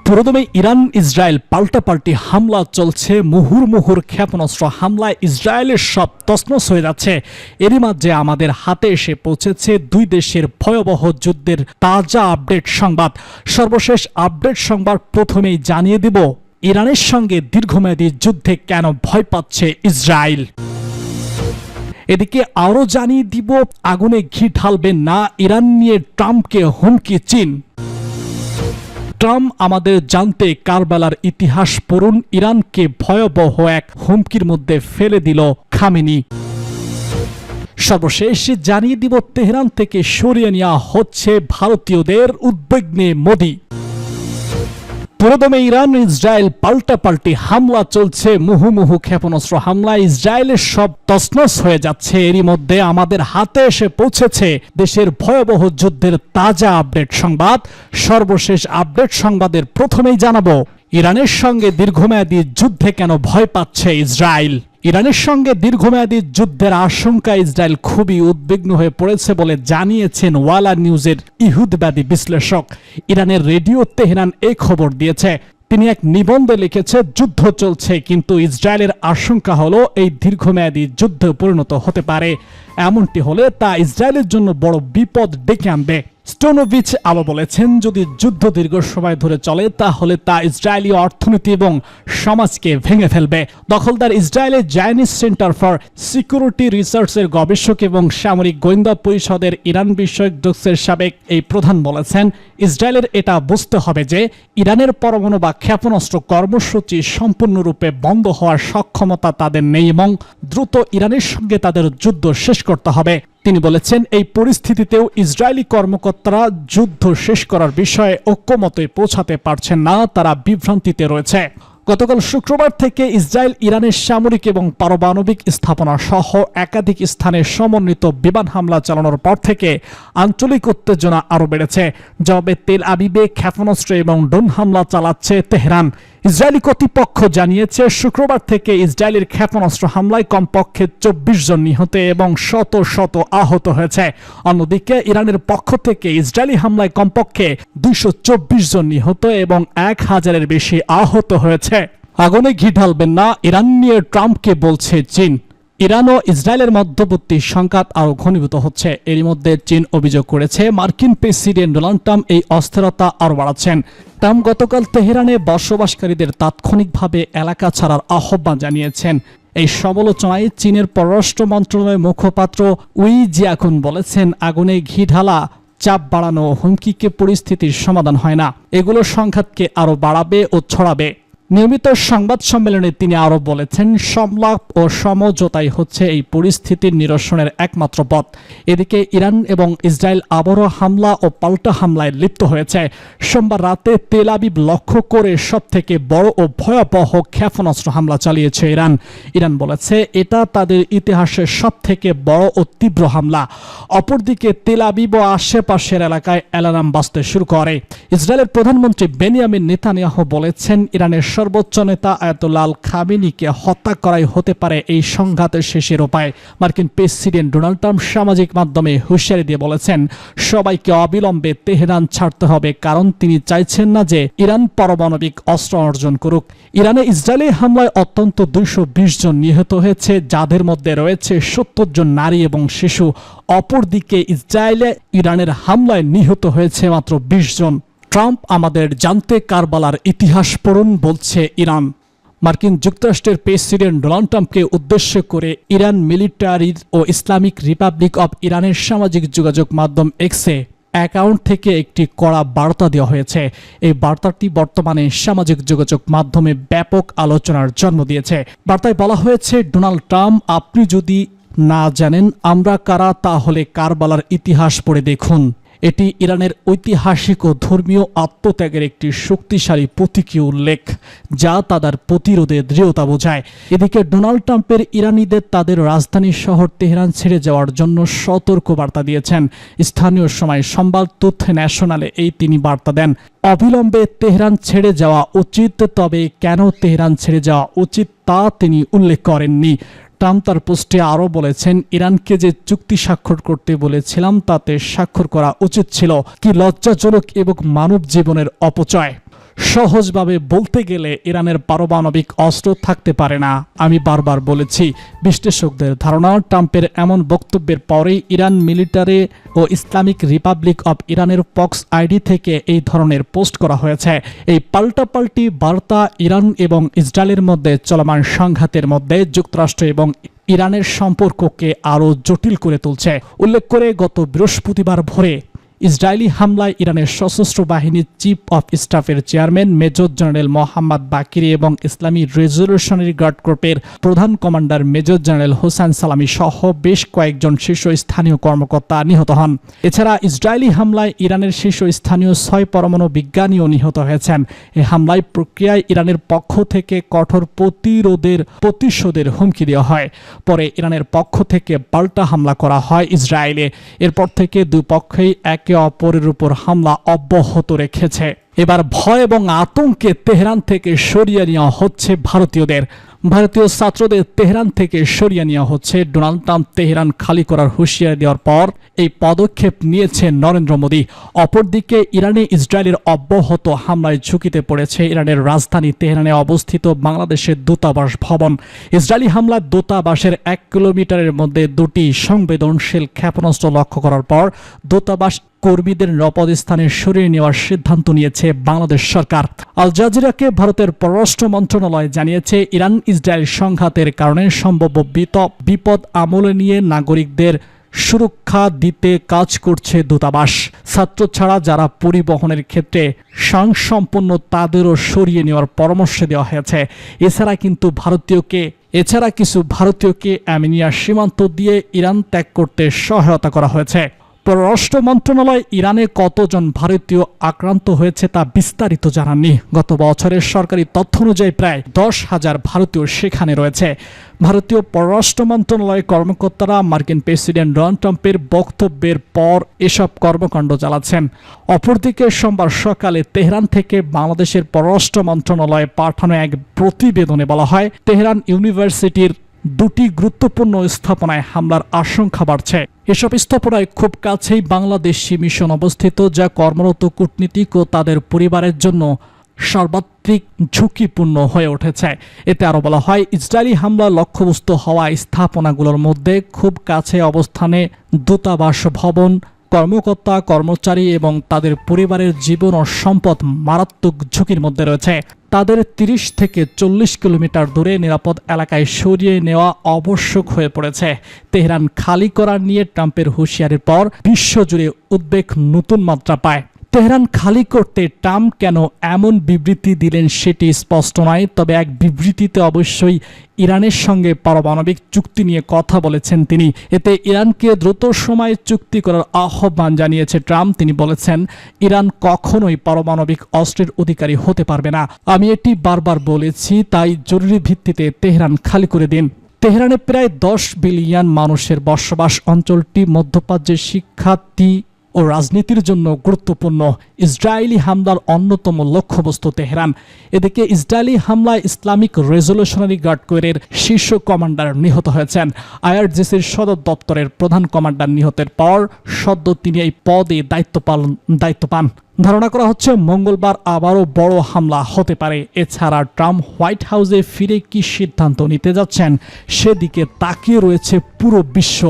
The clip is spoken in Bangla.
পুরোদমে ইরান ইসরায়েল পাল্টাপাল্টি হামলা চলছে। মুহুর্মুহুর ক্ষেপণাস্ত্র হামলায় ইসরায়েলের সব তছনছ হয়ে যাচ্ছে। এরই মাঝে আমাদের হাতে এসে পৌঁছেছে দুই দেশের ভয়াবহ যুদ্ধের তাজা আপডেট সংবাদ। সর্বশেষ আপডেট সংবাদ প্রথমেই জানিয়ে দেব ইরানের সঙ্গে দীর্ঘমেয়াদী যুদ্ধে কেন ভয় পাচ্ছে ইসরায়েল। এদিকে আরও জানিয়ে দিব আগুনে ঘি ঢালবেন না, ইরান নিয়ে ট্রাম্পকে হুমকি চীন। ট্রাম্প আমাদের জানতে কারবালার ইতিহাস পড়ুন, ইরানকে ভয়াবহ এক হুমকির মধ্যে ফেলে দিল খামেনি। সর্বশেষ জানিয়ে দিব তেহরান থেকে সরিয়ে নেওয়া হচ্ছে ভারতীয়দের, উদ্বেগ নিয়ে মোদি। পুরোদমে ইরান ইসরায়েল পাল্টাপাল্টি হামলা চলছে। মুহুর্মুহু ক্ষেপণাস্ত্র হামলায় ইসরায়েলের সব তছনছ হয়ে যাচ্ছে। এরই মধ্যে আমাদের হাতে এসে পৌঁছেছে দেশের ভয়াবহ যুদ্ধের তাজা আপডেট সংবাদ। সর্বশেষ আপডেট সংবাদের প্রথমেই জানাবো ইরানের সঙ্গে দীর্ঘমেয়াদী যুদ্ধে কেন ভয় পাচ্ছে ইসরায়েল। ইরানের সঙ্গে দীর্ঘমেয়াদী যুদ্ধের আশঙ্কা ইসরায়েল খুবই উদ্বিগ্ন হয়ে পড়েছে বলে জানিয়েছেন ওয়ালা নিউজের ইহুদিবাদী বিশ্লেষক। ইরানের রেডিও তেহরান এই খবর দিয়েছে। তিনি এক নিবন্ধে লিখেছে, যুদ্ধ চলছে কিন্তু ইসরায়েলের আশঙ্কা হলো এই দীর্ঘমেয়াদী যুদ্ধে পরিণত হতে পারে। এমনটি হলে তা ইসরায়েলের জন্য বড় বিপদ ডেকে আনবে। স্টোনোভিচ আরও বলেছেন, যদি যুদ্ধ দীর্ঘ সময় ধরে চলে তাহলে তা ইসরায়েলি অর্থনীতি এবং সমাজকে ভেঙে ফেলবে। দখলদার ইসরায়েলের জায়নিস সেন্টার ফর সিকিউরিটি রিসার্চের গবেষক এবং সামরিক গোয়েন্দা পরিষদের ইরান বিষয়ক ডেস্কের সাবেক এই প্রধান বলেছেন, ইসরায়েলের এটা বুঝতে হবে যে ইরানের পরমাণু বা ক্ষেপণাস্ত্র কর্মসূচি সম্পূর্ণরূপে বন্ধ হওয়ার সক্ষমতা তাদের নেই এবং দ্রুত ইরানের সঙ্গে তাদের যুদ্ধ শেষ করতে হবে। তিনি বলেছেন, এই পরিস্থিতিতেও ইসরায়েলি কর্মকর্তারা যুদ্ধ শেষ করার বিষয়ে ঐক্যমতে পৌঁছাতে পারছেন না, তারা বিভ্রান্তিতে রয়েছে। গতকাল শুক্রবার থেকে ইসরায়েল ইরানের সামরিক এবং পারমাণবিক স্থাপনা সহ একাধিক স্থানে সমন্বিত বিমান হামলা চালানোর পর থেকে আঞ্চলিক উত্তেজনা আরও বেড়েছে। জবাবে তেল আবিবে ক্ষেপণাস্ত্র এবং ড্রোন হামলা চালাচ্ছে তেহরান। ইসরায়েলি কর্তৃপক্ষ জানিয়েছে, শুক্রবার থেকে ইসরায়েলের ক্ষেপণাস্ত্র হামলায় কমপক্ষে 24 জন নিহত এবং শত শত আহত হয়েছে। অন্যদিকে ইরানের পক্ষ থেকে ইসরায়েলি হামলায় কমপক্ষে 224 জন নিহত এবং 1000-এর বেশি আহত হয়েছে। আগুনে ঘি ঢালবেন না, ইরান নিয়ে ট্রাম্পকে বলছে চীন। ইরান ও ইসরায়েলের মধ্যবর্তী সংঘাত আরও ঘনীভূত হচ্ছে। এরই মধ্যে চীন অভিযোগ করেছে মার্কিন প্রেসিডেন্ট ডোনাল্ড ট্রাম্প এই অস্থিরতা আরও বাড়াচ্ছেন। ট্রাম্প গতকাল তেহরানে বসবাসকারীদের তাৎক্ষণিকভাবে এলাকা ছাড়ার আহ্বান জানিয়েছেন। এই সমালোচনায় চীনের পররাষ্ট্র মন্ত্রণালয়ের মুখপাত্র উই জিয়াকুন বলেছেন, আগুনে ঘি ঢালা, চাপ বাড়ানো, হুমকিকে পরিস্থিতির সমাধান হয় না, এগুলো সংঘাতকে আরও বাড়াবে ও ছড়াবে। নিয়মিত সংবাদ সম্মেলনে তিনি আরও বলেছেন, সংলাপ ও সমঝোতাই হচ্ছে এই পরিস্থিতির নিরসনের একমাত্র পথ। এদিকে ইরান এবং ইসরায়েল আবারও হামলা ও পাল্টা হামলায় লিপ্ত হয়েছে। সোমবার রাতে তেল আবিব লক্ষ্য করে সবথেকে বড় ও ভয়াবহ ক্ষেপণাস্ত্র হামলা চালিয়েছে ইরান। ইরান বলেছে এটা তাদের ইতিহাসের সবথেকে বড় ও তীব্র হামলা। অপরদিকে তেল আবিব ও আশেপাশের এলাকায় অ্যালার্ম বাজতে শুরু করে। ইসরায়েলের প্রধানমন্ত্রী বেনিয়ামিন নেতানিয়াহু বলেছেন, ইরানের সর্বোচ্চ নেতা আয়াতুল্লাহ আল খামেনিকে হত্যা করাই হতে পারে এই সংঘাতের শেষের উপায়। মার্কিন প্রেসিডেন্ট ডোনাল্ড ট্রাম্প সামাজিক মাধ্যমে হুঁশিয়ারি দিয়ে বলেছেন, সবাইকে অবিলম্বে তেহরান ছাড়তে হবে, কারণ তিনি চাইছেন না যে ইরান পারমাণবিক অস্ত্র অর্জন করুক। ইরানে ইসরায়েলি হামলায় অত্যন্ত 220 জন নিহত হয়েছে, যাদের মধ্যে রয়েছে 70 জন নারী এবং শিশু। অপরদিকে ইসরায়েলে ইরানের হামলায় নিহত হয়েছে মাত্র 20 জন। ট্রাম্প আমাদের জানতে কারবালার ইতিহাস পড়ুন বলছে ইরান। মার্কিন যুক্তরাষ্ট্রের প্রেসিডেন্ট ডোনাল্ড ট্রাম্পকে উদ্দেশ্য করে ইরান মিলিটারি ও ইসলামিক রিপাবলিক অব ইরানের সামাজিক যোগাযোগ মাধ্যম এক্সে অ্যাকাউন্ট থেকে একটি কড়া বার্তা দেওয়া হয়েছে। এই বার্তাটি বর্তমানে সামাজিক যোগাযোগ মাধ্যমে ব্যাপক আলোচনার জন্ম দিয়েছে। বার্তায় বলা হয়েছে, ডোনাল্ড ট্রাম্প, আপনি যদি না জানেন আমরা কারা, তাহলে কারবালার ইতিহাস পড়ে দেখুন। এটি ইরানের ঐতিহাসিক ও ধর্মীয় আত্মত্যাগের একটি শক্তিশালী প্রতীকীয় উল্লেখ, যা তাদের প্রতিরোধে দৃঢ়তা বোঝায়। এদিকে ডোনাল্ড ট্রাম্পের ইরানিদের তাদের রাজধানী শহর তেহরান ছেড়ে যাওয়ার জন্য সতর্ক বার্তা দিয়েছেন। স্থানীয় সময় সোমবার তথ্য ন্যাশনালে তিনি বার্তা দেন, অবিলম্বে তেহরান ছেড়ে যাওয়া উচিত, তবে কেন তেহরান ছেড়ে যাওয়া উচিত তা তিনি উল্লেখ করেননি। ট্রাম্প তার পোস্টে আরও বলেছেন, ইরানকে যে চুক্তি স্বাক্ষর করতে বলেছিলাম তাতে স্বাক্ষর করা উচিত ছিল, কি লজ্জাজনক এবং মানব জীবনের অপচয়। সহজভাবে বলতে গেলে ইরানের পারমাণবিক অস্ত্র থাকতে পারে না। আমি বারবার বলেছি, বিশ্লেষকদের ধারণা ট্রাম্পের এমন বক্তব্যের পরেই ইরান মিলিটারি ও ইসলামিক রিপাবলিক অব ইরানের পক্স আইডি থেকে এই ধরনের পোস্ট করা হয়েছে। এই পাল্টাপাল্টি বার্তা ইরান এবং ইসরায়েলের মধ্যে চলমান সংঘাতের মধ্যে যুক্তরাষ্ট্র এবং ইরানের সম্পর্ককে আরও জটিল করে তুলছে। উল্লেখ করে গত বৃহস্পতিবার ভোরে ইসরায়েলি হামলায় ইরানের সশস্ত্র বাহিনীর চিফ অফ স্টাফের chairman major general Mohammad Bagheri এবং ইসলামী রেভলিউশনারি গার্ড কর্পসের প্রধান কমান্ডার মেজর জেনারেল হোসেন সালামি সহ বেশ কয়েকজন শীর্ষস্থানীয় কর্মকর্তা নিহত হন। এছাড়া ইসরায়েলি হামলায় ইরানের শীর্ষস্থানীয় 6 পরমাণু বিজ্ঞানীও নিহত হয়েছেন। এই হামলায় প্রক্রিয়ায় ইরানের পক্ষ থেকে কঠোর প্রতিশোধের হুমকি দেওয়া হয়। পরে ইরানের পক্ষ থেকে পাল্টা হামলা করা হয় ইসরায়েলে। এরপর থেকে দুই পক্ষই একে অপরের উপর হামলা অব্যাহত রেখেছে। এবার ভয় এবং আতঙ্কে তেহরান থেকে সরিয়ে নেওয়া হচ্ছে ভারতীয়দের। ভারতীয় ছাত্রদের তেহরান থেকে সরিয়ে নেওয়া হচ্ছে। ডোনাল্ড ট্রাম্প তেহরান খালি করার হুঁশিয়ারি দেওয়ার পর এই পদক্ষেপ নিয়েছে নরেন্দ্র মোদী। অপরদিকে ইরানে ইসরায়েলের অব্যাহত হামলায় ঝুঁকিতে পড়েছে ইরানের রাজধানী তেহরানে অবস্থিত বাংলাদেশের দূতাবাস ভবন। ইসরায়েলি হামলায় দূতাবাসের 1 কিলোমিটারের মধ্যে 2টি সংবেদনশীল ক্ষেপণাস্ত্র লক্ষ্য করার পর দূতাবাস কর্মীদের নিরাপদ স্থানে সরিয়ে নেওয়ার সিদ্ধান্ত নিয়েছে বাংলাদেশ সরকার। আল জাজিরাকে ভারতের পররাষ্ট্র মন্ত্রণালয় জানিয়েছে, ইরান ইসরায়েল সংঘাতের কারণে সম্ভাব্য বিপদ আমলে নিয়ে নাগরিকদের সুরক্ষা দিতে কাজ করছে দূতাবাস। ছাত্র ছাড়া যারা পরিবহনের ক্ষেত্রে স্বয়ংসম্পন্ন তাদেরও সরিয়ে নেওয়ার পরামর্শ দেওয়া হয়েছে। এছাড়া কিছু ভারতীয়কে আর্মেনিয়া সীমান্ত দিয়ে ইরান ত্যাগ করতে সহায়তা করা হয়েছে। পররাষ্ট্র মন্ত্রণালয় ইরানে কতজন ভারতীয় আক্রান্ত হয়েছে তা বিস্তারিত জানাননি। গত বছরের সরকারি তথ্য অনুযায়ী প্রায় 10,000 ভারতীয় সেখানে রয়েছে। ভারতীয় পররাষ্ট্র মন্ত্রণালয়ের কর্মকর্তারা মার্কিন প্রেসিডেন্ট ডোনাল্ড ট্রাম্পের বক্তব্যের পর এসব কর্মকাণ্ড চালাচ্ছেন। অপরদিকে সোমবার সকালে তেহরান থেকে বাংলাদেশের পররাষ্ট্র মন্ত্রণালয়ে পাঠানো এক প্রতিবেদনে বলা হয়, তেহরান ইউনিভার্সিটির 2টি গুরুত্বপূর্ণ স্থাপনায় হামলার আশঙ্কা বাড়ছে। এসব স্থাপনায় খুব কাছেই বাংলাদেশি মিশন অবস্থিত, যা কর্মরত কূটনীতিক ও তাদের পরিবারের জন্য সর্বাত্মক ঝুঁকিপূর্ণ হয়ে উঠেছে। এতে আরও বলা হয়, ইসরায়েলি হামলার লক্ষ্যবস্তু হওয়া স্থাপনাগুলোর মধ্যে খুব কাছে অবস্থানে দূতাবাস ভবন, কর্মকর্তা, কর্মচারী এবং তাদের পরিবারের জীবন ও সম্পদ মারাত্মক ঝুঁকির মধ্যে রয়েছে। তাদের 30 থেকে 40 কিলোমিটার দূরে নিরাপদ এলাকায় সরিয়ে নেওয়া আবশ্যক হয়ে পড়েছে। তেহরান খালি করা নিয়ে ট্রাম্পের হুঁশিয়ারির পর বিশ্বজুড়ে উদ্বেগ নতুন মাত্রা পায়। তেহরান খালি করতে ট্রাম্প কেন এমন বিবৃতি দিলেন সেটি স্পষ্ট নয়, তবে এক বিবৃতিতে অবশ্যই ইরানের সঙ্গে পারমাণবিক চুক্তি নিয়ে কথা বলেছেন তিনি। এতে ইরানকে দ্রুত সময়ে চুক্তি করার আহ্বান জানিয়েছে ট্রাম্প। তিনি বলেছেন, ইরান কখনোই পারমাণবিক অস্ত্রের অধিকারী হতে পারবে না। আমি এটি বারবার বলেছি, তাই জরুরি ভিত্তিতে তেহরান খালি করে দিন। তেহরানে প্রায় 10 বিলিয়ন মানুষের বসবাস। অঞ্চলটি মধ্যপ্রাচ্যের শিক্ষার্থী ও রাজনীতির জন্য গুরুত্বপূর্ণ। ইসরায়েলি হামলার অন্যতম লক্ষ্যবস্তু তেহরান। এদিকে ইসরায়েলি হামলায় ইসলামিক রেভলিউশনারি গার্ড কর্পসের শীর্ষ কমান্ডার নিহত হয়েছেন। আইআরজিসির সদর দপ্তরের প্রধান কমান্ডার নিহতের পর সদ্য তিনি এই পদে দায়িত্ব পান। ধারণা করা হচ্ছে মঙ্গলবার আবারও বড় হামলা হতে পারে। এছাড়া ট্রাম্প হোয়াইট হাউসে ফিরে কি সিদ্ধান্ত নিতে যাচ্ছেন সেদিকে তাকিয়ে রয়েছে পুরো বিশ্ব।